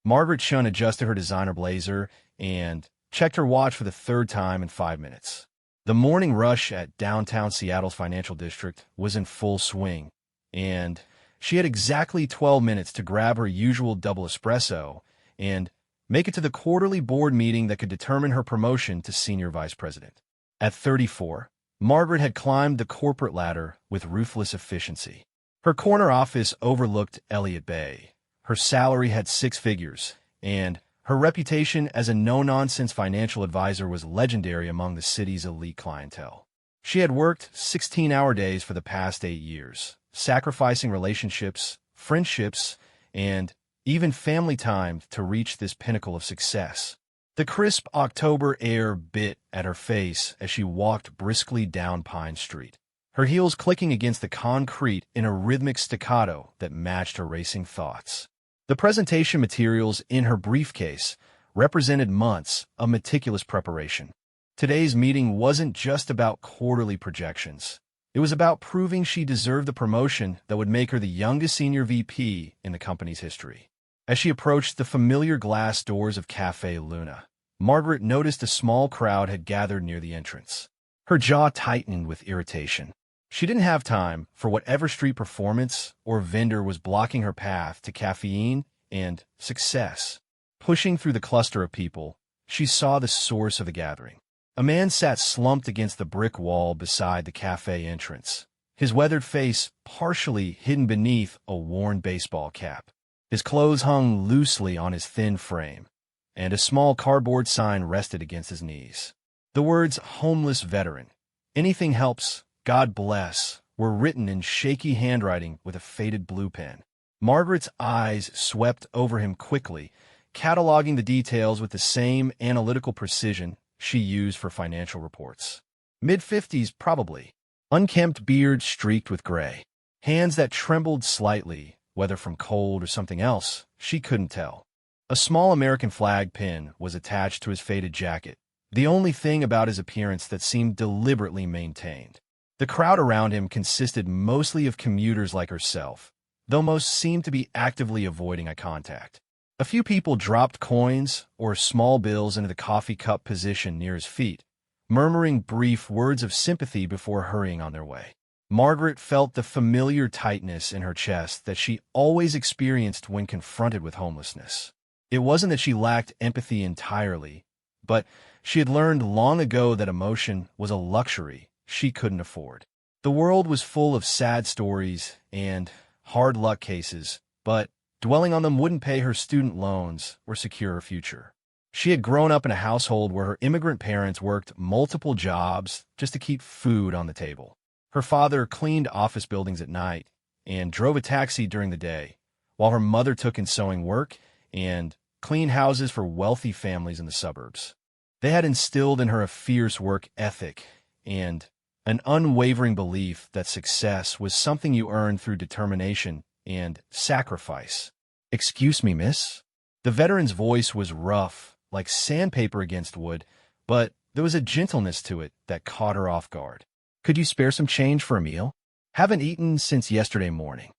Margaret Shun adjusted her designer blazer and checked her watch for the third time in 5 minutes. The morning rush at downtown Seattle's financial district was in full swing, and she had exactly 12 minutes to grab her usual double espresso and make it to the quarterly board meeting that could determine her promotion to senior vice president. At 34, Margaret had climbed the corporate ladder with ruthless efficiency. Her corner office overlooked Elliott Bay. Her salary had 6 figures, and her reputation as a no-nonsense financial advisor was legendary among the city's elite clientele. She had worked 16-hour days for the past 8 years, sacrificing relationships, friendships, and even family time to reach this pinnacle of success. The crisp October air bit at her face as she walked briskly down Pine Street, her heels clicking against the concrete in a rhythmic staccato that matched her racing thoughts. The presentation materials in her briefcase represented months of meticulous preparation. Today's meeting wasn't just about quarterly projections. It was about proving she deserved the promotion that would make her the youngest senior VP in the company's history. As she approached the familiar glass doors of Café Luna, Margaret noticed a small crowd had gathered near the entrance. Her jaw tightened with irritation. She didn't have time for whatever street performance or vendor was blocking her path to caffeine and success. Pushing through the cluster of people, she saw the source of the gathering. A man sat slumped against the brick wall beside the cafe entrance, his weathered face partially hidden beneath a worn baseball cap. His clothes hung loosely on his thin frame, and a small cardboard sign rested against his knees. The words "Homeless Veteran," "Anything Helps, God Bless," were written in shaky handwriting with a faded blue pen. Margaret's eyes swept over him quickly, cataloging the details with the same analytical precision she used for financial reports. Mid-50s, probably. Unkempt beard streaked with gray. Hands that trembled slightly, whether from cold or something else, she couldn't tell. A small American flag pin was attached to his faded jacket, the only thing about his appearance that seemed deliberately maintained. The crowd around him consisted mostly of commuters like herself, though most seemed to be actively avoiding eye contact. A few people dropped coins or small bills into the coffee cup position near his feet, murmuring brief words of sympathy before hurrying on their way. Margaret felt the familiar tightness in her chest that she always experienced when confronted with homelessness. It wasn't that she lacked empathy entirely, but she had learned long ago that emotion was a luxury she couldn't afford. The world was full of sad stories and hard luck cases, but dwelling on them wouldn't pay her student loans or secure her future. She had grown up in a household where her immigrant parents worked multiple jobs just to keep food on the table. Her father cleaned office buildings at night and drove a taxi during the day, while her mother took in sewing work and cleaned houses for wealthy families in the suburbs. They had instilled in her a fierce work ethic and an unwavering belief that success was something you earned through determination and sacrifice. "Excuse me, miss?" The veteran's voice was rough, like sandpaper against wood, but there was a gentleness to it that caught her off guard. "Could you spare some change for a meal? Haven't eaten since yesterday morning."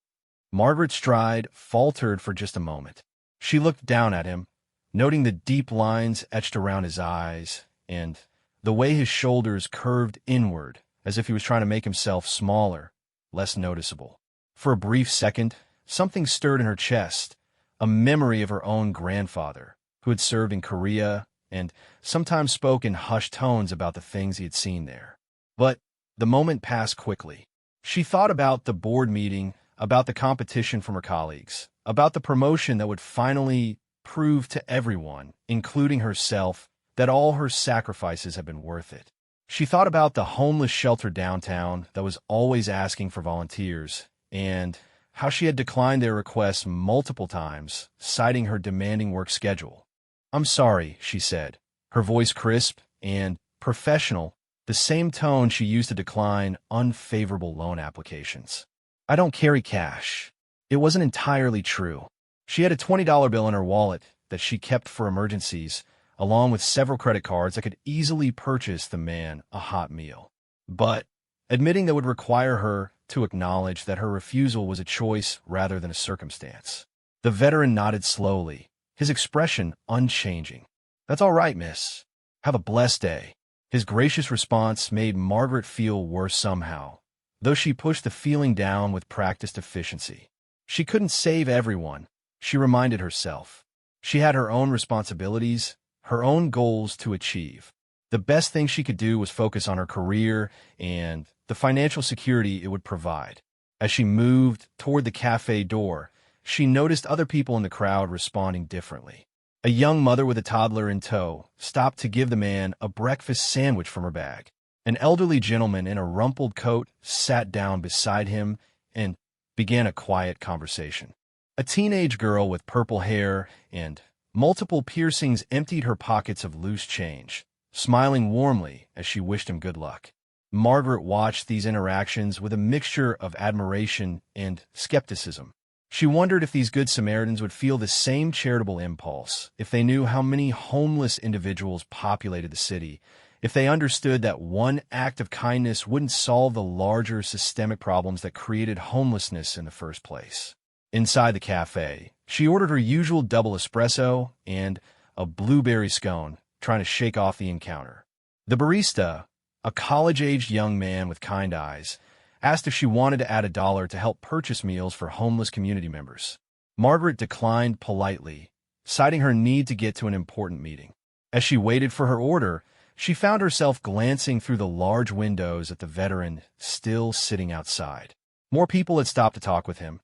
Margaret's stride faltered for just a moment. She looked down at him, noting the deep lines etched around his eyes and the way his shoulders curved inward as if he was trying to make himself smaller, less noticeable. For a brief second, something stirred in her chest, a memory of her own grandfather, who had served in Korea and sometimes spoke in hushed tones about the things he had seen there. But the moment passed quickly. She thought about the board meeting, about the competition from her colleagues, about the promotion that would finally prove to everyone, including herself, that all her sacrifices had been worth it. She thought about the homeless shelter downtown that was always asking for volunteers, and how she had declined their requests multiple times, citing her demanding work schedule. "I'm sorry," she said, her voice crisp and professional, the same tone she used to decline unfavorable loan applications. "I don't carry cash." It wasn't entirely true. She had a $20 bill in her wallet that she kept for emergencies, along with several credit cards that could easily purchase the man a hot meal. But admitting that would require her to acknowledge that her refusal was a choice rather than a circumstance. The veteran nodded slowly, his expression unchanging. "That's all right, miss. Have a blessed day." His gracious response made Margaret feel worse somehow, though she pushed the feeling down with practiced efficiency. She couldn't save everyone, she reminded herself. She had her own responsibilities, her own goals to achieve. The best thing she could do was focus on her career and the financial security it would provide. As she moved toward the cafe door, she noticed other people in the crowd responding differently. A young mother with a toddler in tow stopped to give the man a breakfast sandwich from her bag. An elderly gentleman in a rumpled coat sat down beside him and began a quiet conversation. A teenage girl with purple hair and multiple piercings emptied her pockets of loose change, smiling warmly as she wished him good luck. Margaret watched these interactions with a mixture of admiration and skepticism. She wondered if these good Samaritans would feel the same charitable impulse, if they knew how many homeless individuals populated the city, if they understood that one act of kindness wouldn't solve the larger systemic problems that created homelessness in the first place. Inside the cafe, she ordered her usual double espresso and a blueberry scone, trying to shake off the encounter. The barista, a college-aged young man with kind eyes, asked if she wanted to add $1 to help purchase meals for homeless community members. Margaret declined politely, citing her need to get to an important meeting. As she waited for her order, she found herself glancing through the large windows at the veteran still sitting outside. More people had stopped to talk with him,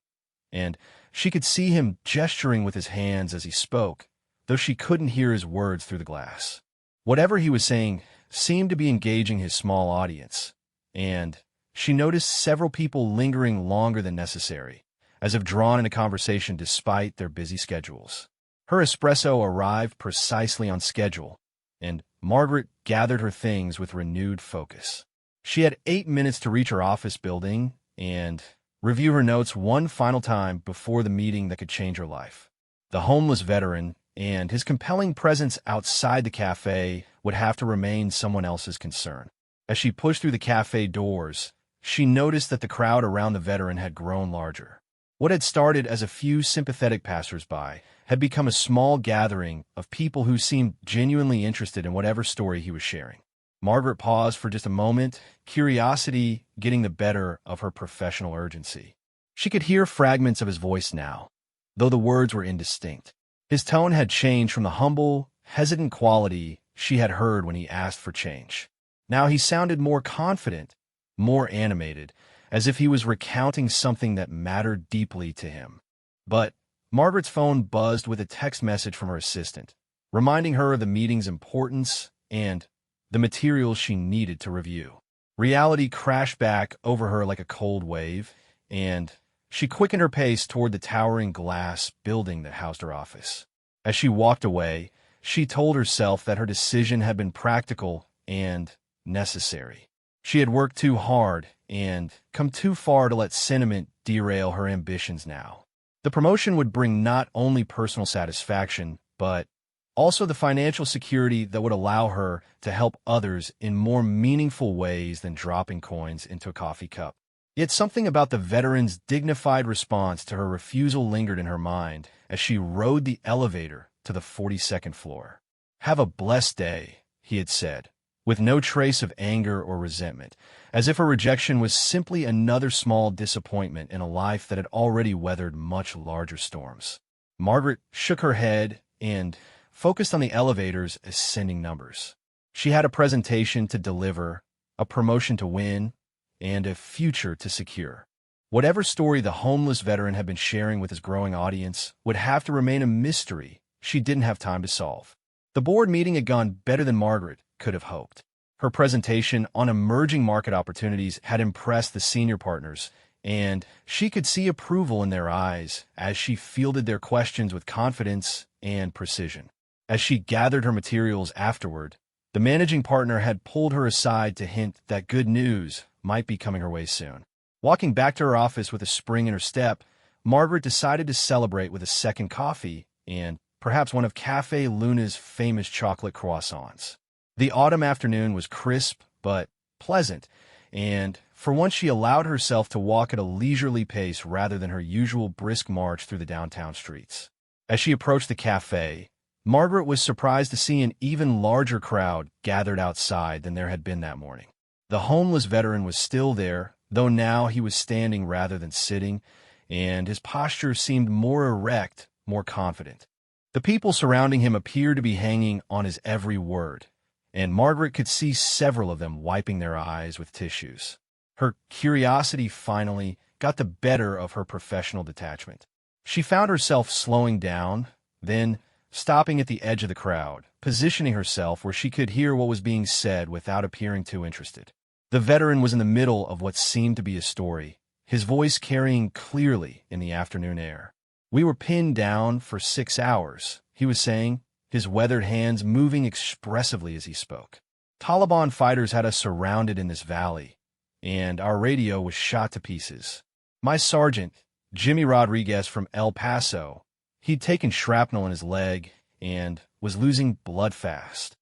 and she could see him gesturing with his hands as he spoke, though she couldn't hear his words through the glass. Whatever he was saying seemed to be engaging his small audience, and she noticed several people lingering longer than necessary, as if drawn into conversation despite their busy schedules. Her espresso arrived precisely on schedule, and Margaret gathered her things with renewed focus. She had 8 minutes to reach her office building and review her notes one final time before the meeting that could change her life. The homeless veteran and his compelling presence outside the cafe would have to remain someone else's concern. As she pushed through the cafe doors, she noticed that the crowd around the veteran had grown larger. What had started as a few sympathetic passersby had become a small gathering of people who seemed genuinely interested in whatever story he was sharing. Margaret paused for just a moment, curiosity getting the better of her professional urgency. She could hear fragments of his voice now, though the words were indistinct. His tone had changed from the humble, hesitant quality she had heard when he asked for change. Now he sounded more confident, more animated, as if he was recounting something that mattered deeply to him. But Margaret's phone buzzed with a text message from her assistant, reminding her of the meeting's importance and the materials she needed to review. Reality crashed back over her like a cold wave, and she quickened her pace toward the towering glass building that housed her office. As she walked away, she told herself that her decision had been practical and necessary. She had worked too hard and come too far to let sentiment derail her ambitions now. The promotion would bring not only personal satisfaction, but also the financial security that would allow her to help others in more meaningful ways than dropping coins into a coffee cup. Yet something about the veteran's dignified response to her refusal lingered in her mind as she rode the elevator to the 42nd floor. "Have a blessed day," he had said, with no trace of anger or resentment, as if her rejection was simply another small disappointment in a life that had already weathered much larger storms. Margaret shook her head and focused on the elevator's ascending numbers. She had a presentation to deliver, a promotion to win, and a future to secure. Whatever story the homeless veteran had been sharing with his growing audience would have to remain a mystery she didn't have time to solve. The board meeting had gone better than Margaret could have hoped. Her presentation on emerging market opportunities had impressed the senior partners, and she could see approval in their eyes as she fielded their questions with confidence and precision. As she gathered her materials afterward, the managing partner had pulled her aside to hint that good news might be coming her way soon. Walking back to her office with a spring in her step, Margaret decided to celebrate with a second coffee and perhaps one of Cafe Luna's famous chocolate croissants. The autumn afternoon was crisp but pleasant, and for once she allowed herself to walk at a leisurely pace rather than her usual brisk march through the downtown streets. As she approached the cafe, Margaret was surprised to see an even larger crowd gathered outside than there had been that morning. The homeless veteran was still there, though now he was standing rather than sitting, and his posture seemed more erect, more confident. The people surrounding him appeared to be hanging on his every word, and Margaret could see several of them wiping their eyes with tissues. Her curiosity finally got the better of her professional detachment. She found herself slowing down, then stopping at the edge of the crowd, positioning herself where she could hear what was being said without appearing too interested. The veteran was in the middle of what seemed to be a story, his voice carrying clearly in the afternoon air. "We were pinned down for 6 hours," he was saying, his weathered hands moving expressively as he spoke. "Taliban fighters had us surrounded in this valley, and our radio was shot to pieces. My sergeant, Jimmy Rodriguez from El Paso, he'd taken shrapnel in his leg and was losing blood fast."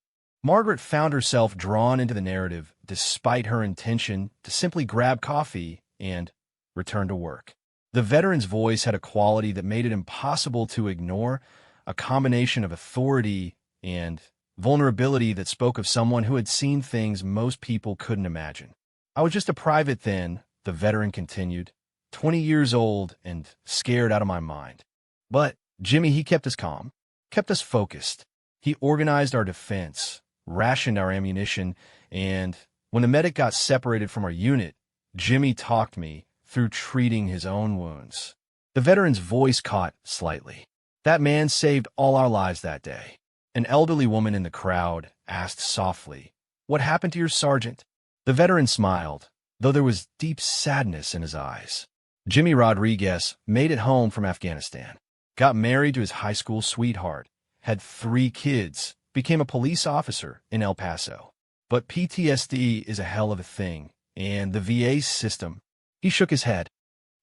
Margaret found herself drawn into the narrative despite her intention to simply grab coffee and return to work. The veteran's voice had a quality that made it impossible to ignore, a combination of authority and vulnerability that spoke of someone who had seen things most people couldn't imagine. "I was just a private then," the veteran continued, 20 years old and scared out of my mind. But Jimmy, he kept us calm, kept us focused. He organized our defense, rationed our ammunition, and when the medic got separated from our unit, Jimmy talked me through treating his own wounds." The veteran's voice caught slightly. "That man saved all our lives that day." An elderly woman in the crowd asked softly, "What happened to your sergeant?" The veteran smiled, though there was deep sadness in his eyes. "Jimmy Rodriguez made it home from Afghanistan, got married to his high school sweetheart, had 3 kids, became a police officer in El Paso. But PTSD is a hell of a thing, and the VA system—" He shook his head.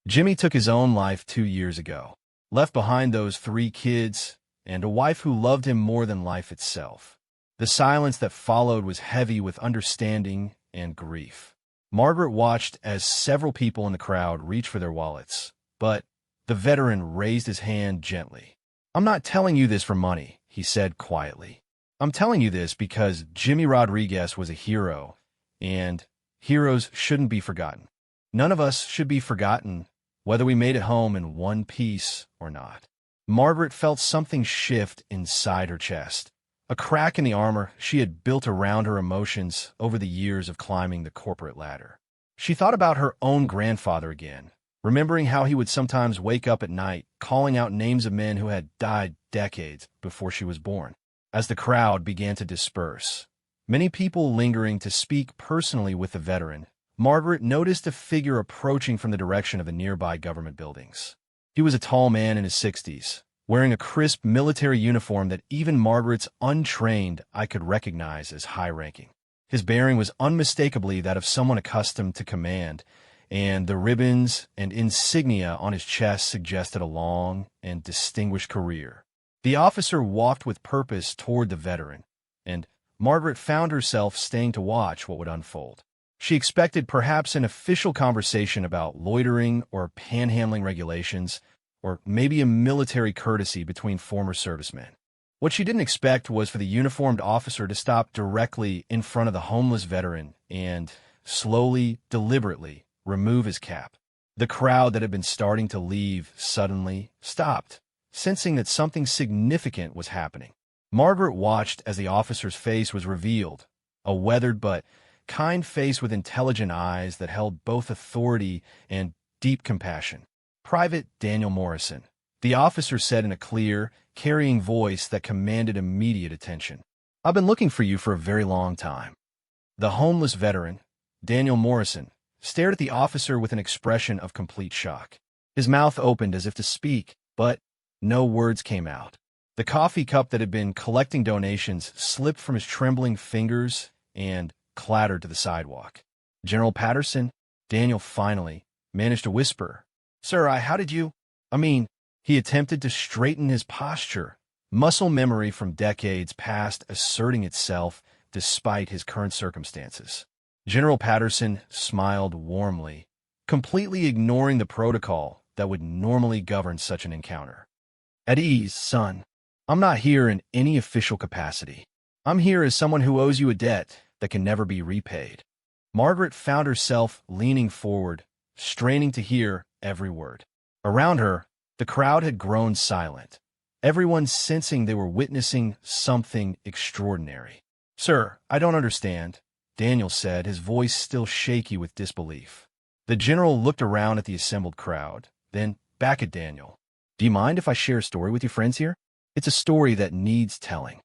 "Jimmy took his own life 2 years ago, left behind those 3 kids and a wife who loved him more than life itself." The silence that followed was heavy with understanding and grief. Margaret watched as several people in the crowd reached for their wallets, but the veteran raised his hand gently. "I'm not telling you this for money," he said quietly. "I'm telling you this because Jimmy Rodriguez was a hero, and heroes shouldn't be forgotten. None of us should be forgotten, whether we made it home in one piece or not." Margaret felt something shift inside her chest, a crack in the armor she had built around her emotions over the years of climbing the corporate ladder. She thought about her own grandfather again, remembering how he would sometimes wake up at night calling out names of men who had died decades before she was born. As the crowd began to disperse, many people lingering to speak personally with the veteran, Margaret noticed a figure approaching from the direction of the nearby government buildings. He was a tall man in his 60s, wearing a crisp military uniform that even Margaret's untrained eye could recognize as high-ranking. His bearing was unmistakably that of someone accustomed to command, and the ribbons and insignia on his chest suggested a long and distinguished career. The officer walked with purpose toward the veteran, and Margaret found herself staying to watch what would unfold. She expected perhaps an official conversation about loitering or panhandling regulations, or maybe a military courtesy between former servicemen. What she didn't expect was for the uniformed officer to stop directly in front of the homeless veteran and slowly, deliberately remove his cap. The crowd that had been starting to leave suddenly stopped, sensing that something significant was happening. Margaret watched as the officer's face was revealed, a weathered but kind face with intelligent eyes that held both authority and deep compassion. "Private Daniel Morrison," the officer said in a clear, carrying voice that commanded immediate attention. "I've been looking for you for a very long time." The homeless veteran, Daniel Morrison, stared at the officer with an expression of complete shock. His mouth opened as if to speak, but no words came out. The coffee cup that had been collecting donations slipped from his trembling fingers and clattered to the sidewalk. "General Patterson," Daniel finally managed to whisper. "Sir, how did you—" He attempted to straighten his posture, muscle memory from decades past asserting itself despite his current circumstances. General Patterson smiled warmly, completely ignoring the protocol that would normally govern such an encounter. At ease, son. I'm not here in any official capacity. I'm here as someone who owes you a debt that can never be repaid. Margaret found herself leaning forward, straining to hear every word. Around her, the crowd had grown silent, everyone sensing they were witnessing something extraordinary. Sir, I don't understand, Daniel said, his voice still shaky with disbelief. The general looked around at the assembled crowd, then back at Daniel. Do you mind if I share a story with your friends here? It's a story that needs telling.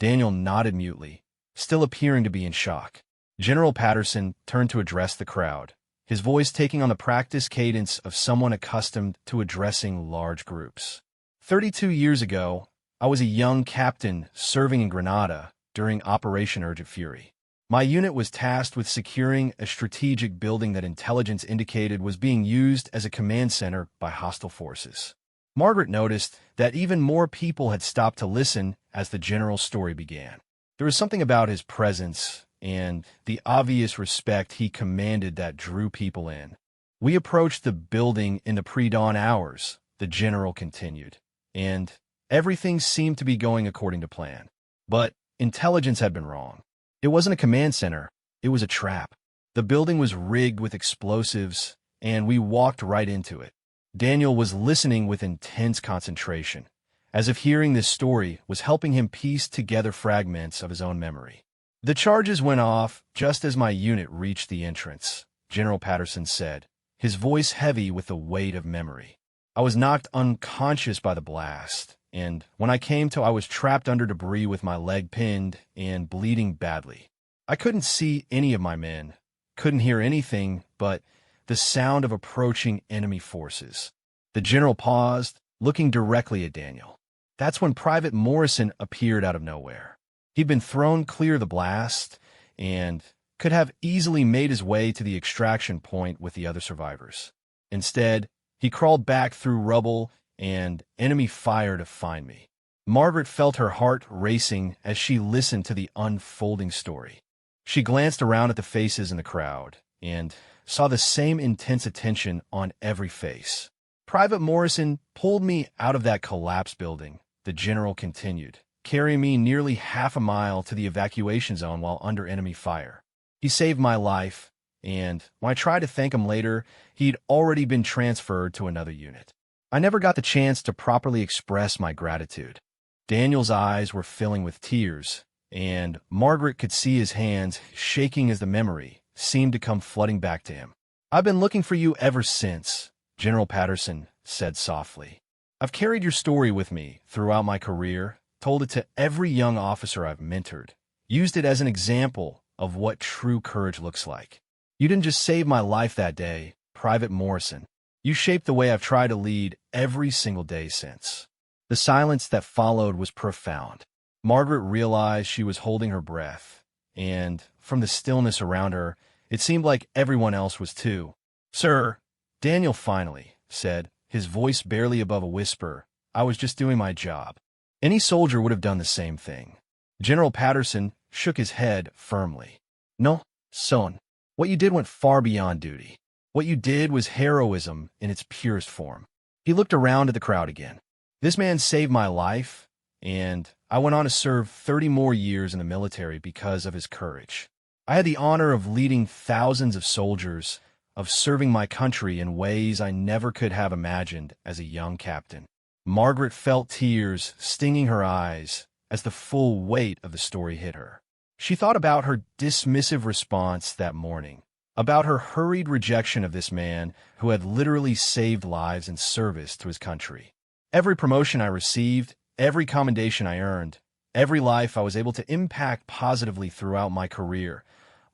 Daniel nodded mutely, still appearing to be in shock. General Patterson turned to address the crowd, his voice taking on the practiced cadence of someone accustomed to addressing large groups. 32 years ago, I was a young captain serving in Grenada during Operation Urgent Fury. My unit was tasked with securing a strategic building that intelligence indicated was being used as a command center by hostile forces. Margaret noticed that even more people had stopped to listen as the general's story began. There was something about his presence and the obvious respect he commanded that drew people in. We approached the building in the pre-dawn hours, the general continued, and everything seemed to be going according to plan. But intelligence had been wrong. It wasn't a command center, it was a trap. The building was rigged with explosives, and we walked right into it. Daniel was listening with intense concentration, as if hearing this story was helping him piece together fragments of his own memory. The charges went off just as my unit reached the entrance, General Patterson said, his voice heavy with the weight of memory. I was knocked unconscious by the blast, and when I came to, I was trapped under debris with my leg pinned and bleeding badly. I couldn't see any of my men, couldn't hear anything but the sound of approaching enemy forces. The general paused, looking directly at Daniel. That's when Private Morrison appeared out of nowhere. He'd been thrown clear of the blast and could have easily made his way to the extraction point with the other survivors. Instead, he crawled back through rubble and enemy fire to find me. Margaret felt her heart racing as she listened to the unfolding story. She glanced around at the faces in the crowd and saw the same intense attention on every face. Private Morrison pulled me out of that collapsed building, the general continued, carrying me nearly half a mile to the evacuation zone while under enemy fire. He saved my life, and when I tried to thank him later, he'd already been transferred to another unit. I never got the chance to properly express my gratitude. Daniel's eyes were filling with tears, and Margaret could see his hands shaking as the memory seemed to come flooding back to him. I've been looking for you ever since, General Patterson said softly. I've carried your story with me throughout my career, told it to every young officer I've mentored, used it as an example of what true courage looks like. You didn't just save my life that day, Private Morrison. You shaped the way I've tried to lead every single day since. The silence that followed was profound. Margaret realized she was holding her breath, and from the stillness around her, it seemed like everyone else was too. Sir, Daniel finally said, his voice barely above a whisper, I was just doing my job. Any soldier would have done the same thing. General Patterson shook his head firmly. No, son, what you did went far beyond duty. What you did was heroism in its purest form. He looked around at the crowd again. This man saved my life, and I went on to serve 30 more years in the military because of his courage. I had the honor of leading thousands of soldiers, of serving my country in ways I never could have imagined as a young captain. Margaret felt tears stinging her eyes as the full weight of the story hit her. She thought about her dismissive response that morning, about her hurried rejection of this man who had literally saved lives in service to his country. Every promotion I received, every commendation I earned, every life I was able to impact positively throughout my career,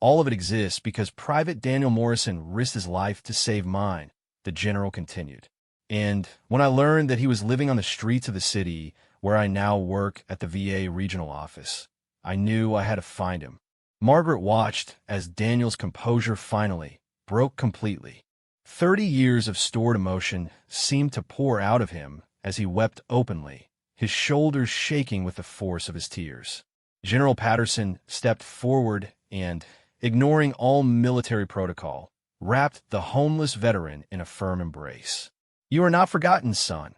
all of it exists because Private Daniel Morrison risked his life to save mine, the general continued. And when I learned that he was living on the streets of the city where I now work at the VA regional office, I knew I had to find him. Margaret watched as Daniel's composure finally broke completely. 30 years of stored emotion seemed to pour out of him as he wept openly, his shoulders shaking with the force of his tears. General Patterson stepped forward and, ignoring all military protocol, wrapped the homeless veteran in a firm embrace. You are not forgotten, son,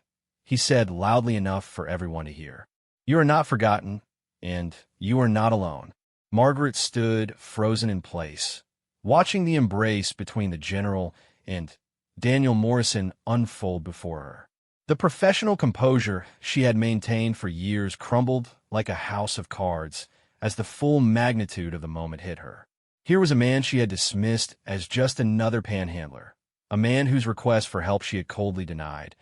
he said loudly enough for everyone to hear. "You are not forgotten, and you are not alone." Margaret stood frozen in place, watching the embrace between the general and Daniel Morrison unfold before her. The professional composure she had maintained for years crumbled like a house of cards as the full magnitude of the moment hit her. Here was a man she had dismissed as just another panhandler, a man whose request for help she had coldly denied,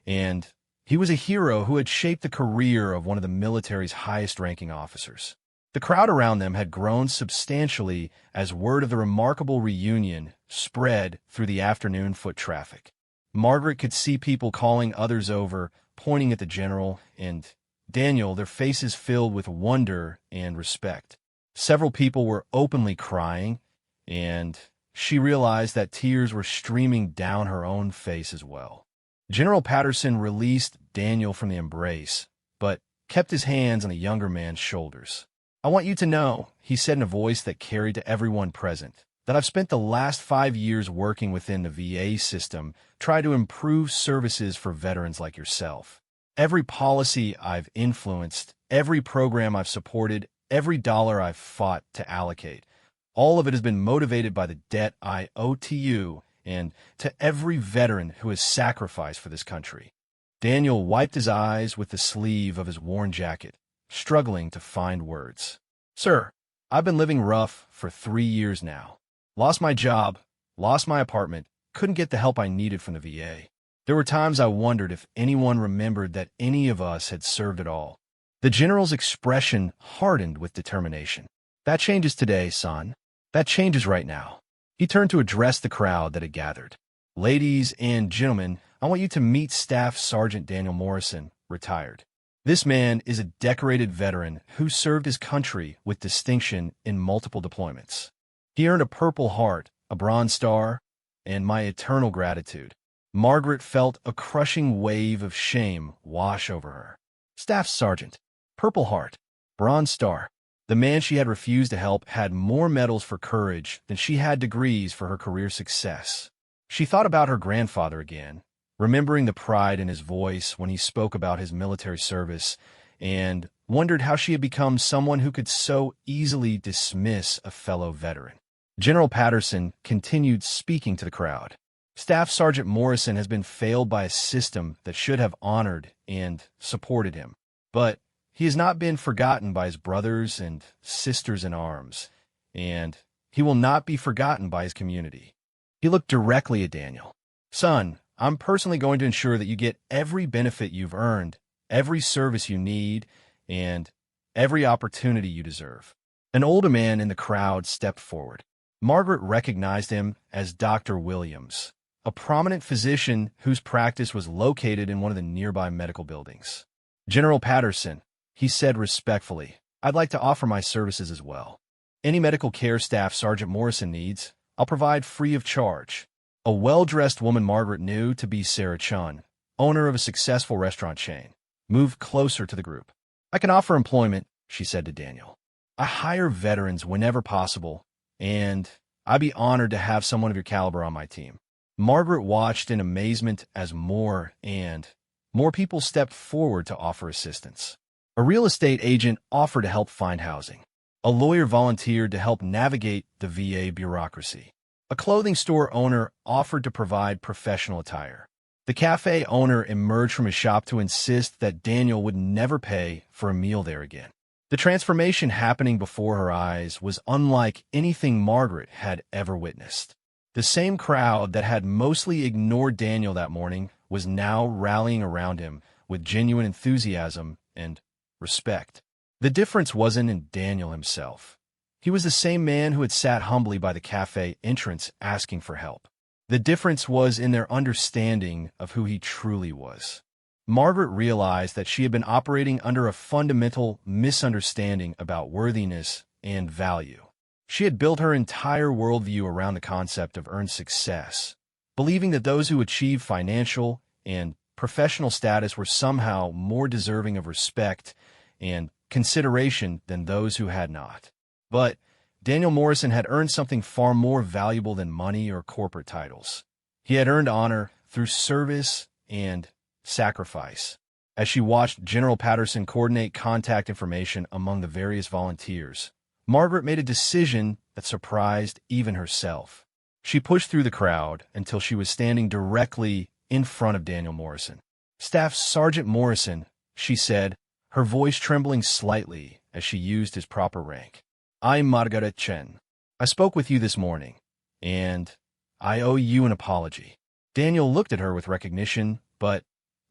and he was a hero who had shaped the career of one of the military's highest-ranking officers. The crowd around them had grown substantially as word of the remarkable reunion spread through the afternoon foot traffic. Margaret could see people calling others over, pointing at the general and Daniel, their faces filled with wonder and respect. Several people were openly crying, and she realized that tears were streaming down her own face as well. General Patterson released Daniel from the embrace, but kept his hands on the younger man's shoulders. "I want you to know," he said in a voice that carried to everyone present, "that I've spent the last 5 years working within the VA system, trying to improve services for veterans like yourself. Every policy I've influenced, every program I've supported, every dollar I've fought to allocate, all of it has been motivated by the debt I owe to you and to every veteran who has sacrificed for this country." Daniel wiped his eyes with the sleeve of his worn jacket, struggling to find words. "Sir, I've been living rough for 3 years now. Lost my job, lost my apartment, couldn't get the help I needed from the VA. There were times I wondered if anyone remembered that any of us had served at all." The general's expression hardened with determination. "That changes today, son. That changes right now." He turned to address the crowd that had gathered. "Ladies and gentlemen, I want you to meet Staff Sergeant Daniel Morrison, retired. This man is a decorated veteran who served his country with distinction in multiple deployments. He earned a Purple Heart, a Bronze Star, and my eternal gratitude." Margaret felt a crushing wave of shame wash over her. Staff Sergeant, Purple Heart, Bronze Star. The man she had refused to help had more medals for courage than she had degrees for her career success. She thought about her grandfather again, remembering the pride in his voice when he spoke about his military service, and wondered how she had become someone who could so easily dismiss a fellow veteran. General Patterson continued speaking to the crowd. "Staff Sergeant Morrison has been failed by a system that should have honored and supported him. But he has not been forgotten by his brothers and sisters in arms, and he will not be forgotten by his community." He looked directly at Daniel. "Son, I'm personally going to ensure that you get every benefit you've earned, every service you need, and every opportunity you deserve." An older man in the crowd stepped forward. Margaret recognized him as Dr. Williams, a prominent physician whose practice was located in one of the nearby medical buildings. "General Patterson," he said respectfully, "I'd like to offer my services as well. Any medical care staff Sergeant Morrison needs, I'll provide free of charge." A well-dressed woman Margaret knew to be Sarah Chun, owner of a successful restaurant chain, moved closer to the group. "I can offer employment," she said to Daniel. "I hire veterans whenever possible, and I'd be honored to have someone of your caliber on my team." Margaret watched in amazement as more and more people stepped forward to offer assistance. A real estate agent offered to help find housing. A lawyer volunteered to help navigate the VA bureaucracy. A clothing store owner offered to provide professional attire. The cafe owner emerged from his shop to insist that Daniel would never pay for a meal there again. The transformation happening before her eyes was unlike anything Margaret had ever witnessed. The same crowd that had mostly ignored Daniel that morning was now rallying around him with genuine enthusiasm and respect. The difference wasn't in Daniel himself. He was the same man who had sat humbly by the cafe entrance asking for help. The difference was in their understanding of who he truly was. Margaret realized that she had been operating under a fundamental misunderstanding about worthiness and value. She had built her entire worldview around the concept of earned success, believing that those who achieved financial and professional status were somehow more deserving of respect and consideration than those who had not. But Daniel Morrison had earned something far more valuable than money or corporate titles. He had earned honor through service and sacrifice. As she watched General Patterson coordinate contact information among the various volunteers, Margaret made a decision that surprised even herself. She pushed through the crowd until she was standing directly in front of Daniel Morrison. "Staff Sergeant Morrison," she said, her voice trembling slightly as she used his proper rank. "I'm Margaret Chen. I spoke with you this morning, and I owe you an apology." Daniel looked at her with recognition, but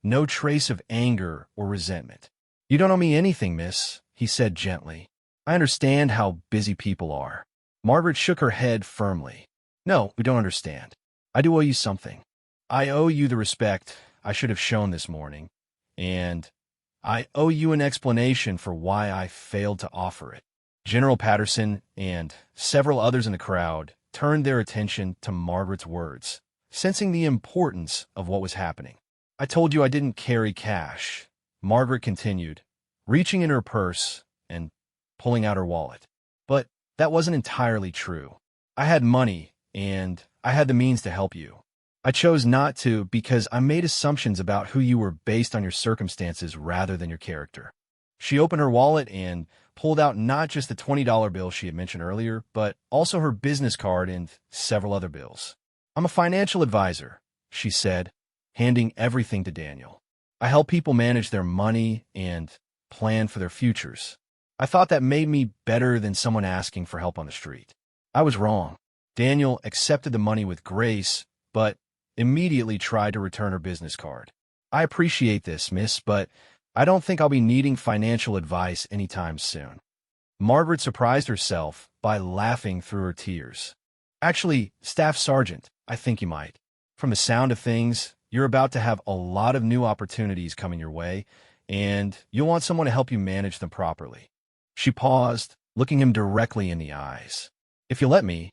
no trace of anger or resentment. "You don't owe me anything, miss," he said gently. "I understand how busy people are." Margaret shook her head firmly. "No, we don't understand. I do owe you something. I owe you the respect I should have shown this morning, and I owe you an explanation for why I failed to offer it." General Patterson and several others in the crowd turned their attention to Margaret's words, sensing the importance of what was happening. "I told you I didn't carry cash," Margaret continued, reaching in her purse and pulling out her wallet. "But that wasn't entirely true. I had money, and I had the means to help you. I chose not to because I made assumptions about who you were based on your circumstances rather than your character." She opened her wallet and pulled out not just the $20 bill she had mentioned earlier, but also her business card and several other bills. "I'm a financial advisor," she said, handing everything to Daniel. "I help people manage their money and plan for their futures. I thought that made me better than someone asking for help on the street. I was wrong." Daniel accepted the money with grace, but immediately tried to return her business card. "I appreciate this, miss, but I don't think I'll be needing financial advice anytime soon." Margaret surprised herself by laughing through her tears. "Actually, Staff Sergeant, I think you might. From the sound of things, you're about to have a lot of new opportunities coming your way, and you'll want someone to help you manage them properly." She paused, looking him directly in the eyes. "If you'll let me,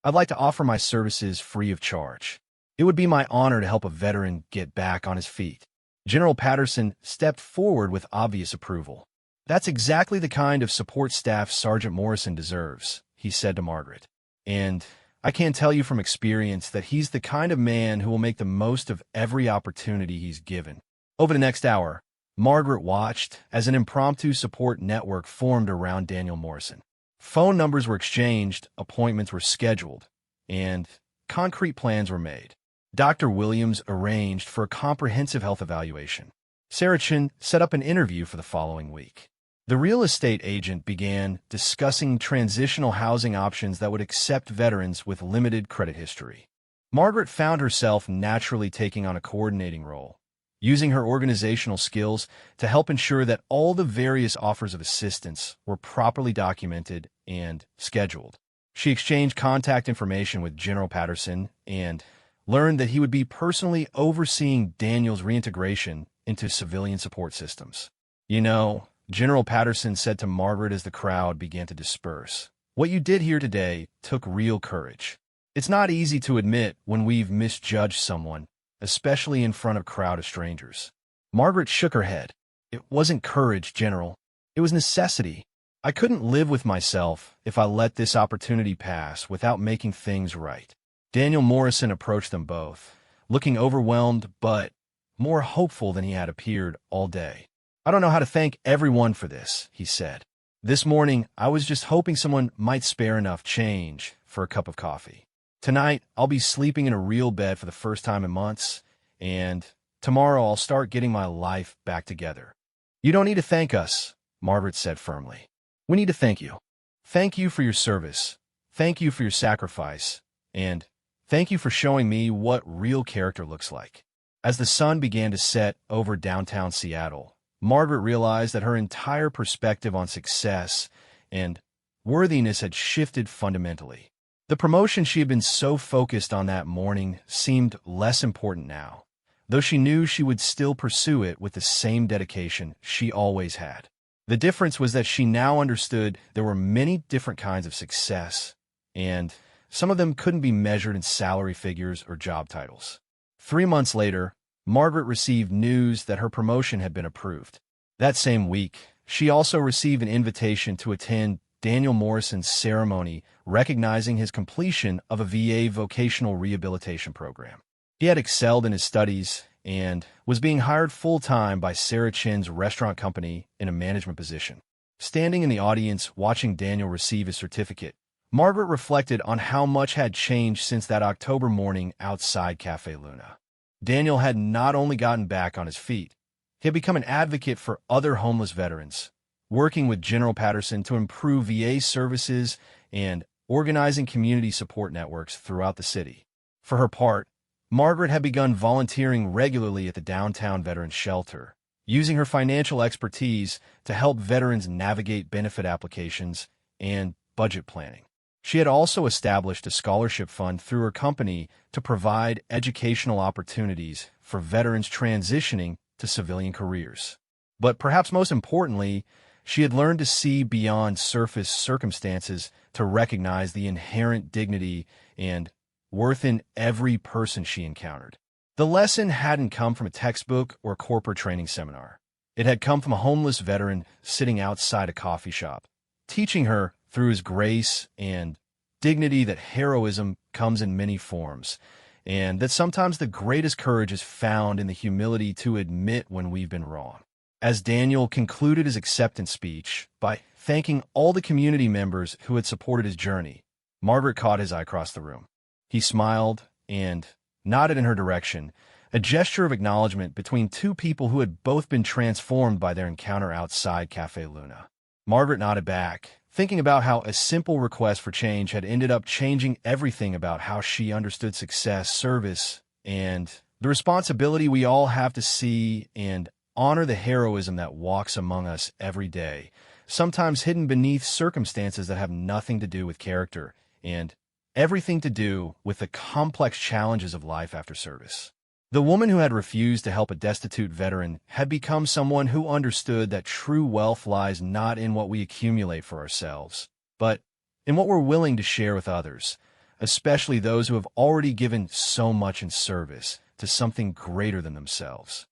I'd like to offer my services free of charge. It would be my honor to help a veteran get back on his feet." General Patterson stepped forward with obvious approval. "That's exactly the kind of support staff Sergeant Morrison deserves," he said to Margaret. "And I can tell you from experience that he's the kind of man who will make the most of every opportunity he's given." Over the next hour, Margaret watched as an impromptu support network formed around Daniel Morrison. Phone numbers were exchanged, appointments were scheduled, and concrete plans were made. Dr. Williams arranged for a comprehensive health evaluation. Sarah Chin set up an interview for the following week. The real estate agent began discussing transitional housing options that would accept veterans with limited credit history. Margaret found herself naturally taking on a coordinating role, using her organizational skills to help ensure that all the various offers of assistance were properly documented and scheduled. She exchanged contact information with General Patterson and learned that he would be personally overseeing Daniel's reintegration into civilian support systems. "You know," General Patterson said to Margaret as the crowd began to disperse, "what you did here today took real courage. It's not easy to admit when we've misjudged someone, especially in front of a crowd of strangers." Margaret shook her head. "It wasn't courage, General. It was necessity. I couldn't live with myself if I let this opportunity pass without making things right." Daniel Morrison approached them both, looking overwhelmed but more hopeful than he had appeared all day. "I don't know how to thank everyone for this," he said. "This morning, I was just hoping someone might spare enough change for a cup of coffee. Tonight, I'll be sleeping in a real bed for the first time in months, and tomorrow I'll start getting my life back together." "You don't need to thank us," Margaret said firmly. "We need to thank you. Thank you for your service. Thank you for your sacrifice. And thank you for showing me what real character looks like." As the sun began to set over downtown Seattle, Margaret realized that her entire perspective on success and worthiness had shifted fundamentally. The promotion she had been so focused on that morning seemed less important now, though she knew she would still pursue it with the same dedication she always had. The difference was that she now understood there were many different kinds of success, and some of them couldn't be measured in salary figures or job titles. 3 months later, Margaret received news that her promotion had been approved. That same week, she also received an invitation to attend Daniel Morrison's ceremony recognizing his completion of a VA vocational rehabilitation program. He had excelled in his studies and was being hired full-time by Sarah Chin's restaurant company in a management position. Standing in the audience watching Daniel receive his certificate, Margaret reflected on how much had changed since that October morning outside Cafe Luna. Daniel had not only gotten back on his feet, he had become an advocate for other homeless veterans, working with General Patterson to improve VA services and organizing community support networks throughout the city. For her part, Margaret had begun volunteering regularly at the downtown Veterans Shelter, using her financial expertise to help veterans navigate benefit applications and budget planning. She had also established a scholarship fund through her company to provide educational opportunities for veterans transitioning to civilian careers. But perhaps most importantly, she had learned to see beyond surface circumstances to recognize the inherent dignity and worth in every person she encountered. The lesson hadn't come from a textbook or corporate training seminar. It had come from a homeless veteran sitting outside a coffee shop, teaching her through his grace and dignity that heroism comes in many forms, and that sometimes the greatest courage is found in the humility to admit when we've been wrong. As Daniel concluded his acceptance speech by thanking all the community members who had supported his journey, Margaret caught his eye across the room. He smiled and nodded in her direction, a gesture of acknowledgement between two people who had both been transformed by their encounter outside Cafe Luna. Margaret nodded back, thinking about how a simple request for change had ended up changing everything about how she understood success, service, and the responsibility we all have to see and honor the heroism that walks among us every day, sometimes hidden beneath circumstances that have nothing to do with character and everything to do with the complex challenges of life after service. The woman who had refused to help a destitute veteran had become someone who understood that true wealth lies not in what we accumulate for ourselves, but in what we're willing to share with others, especially those who have already given so much in service to something greater than themselves.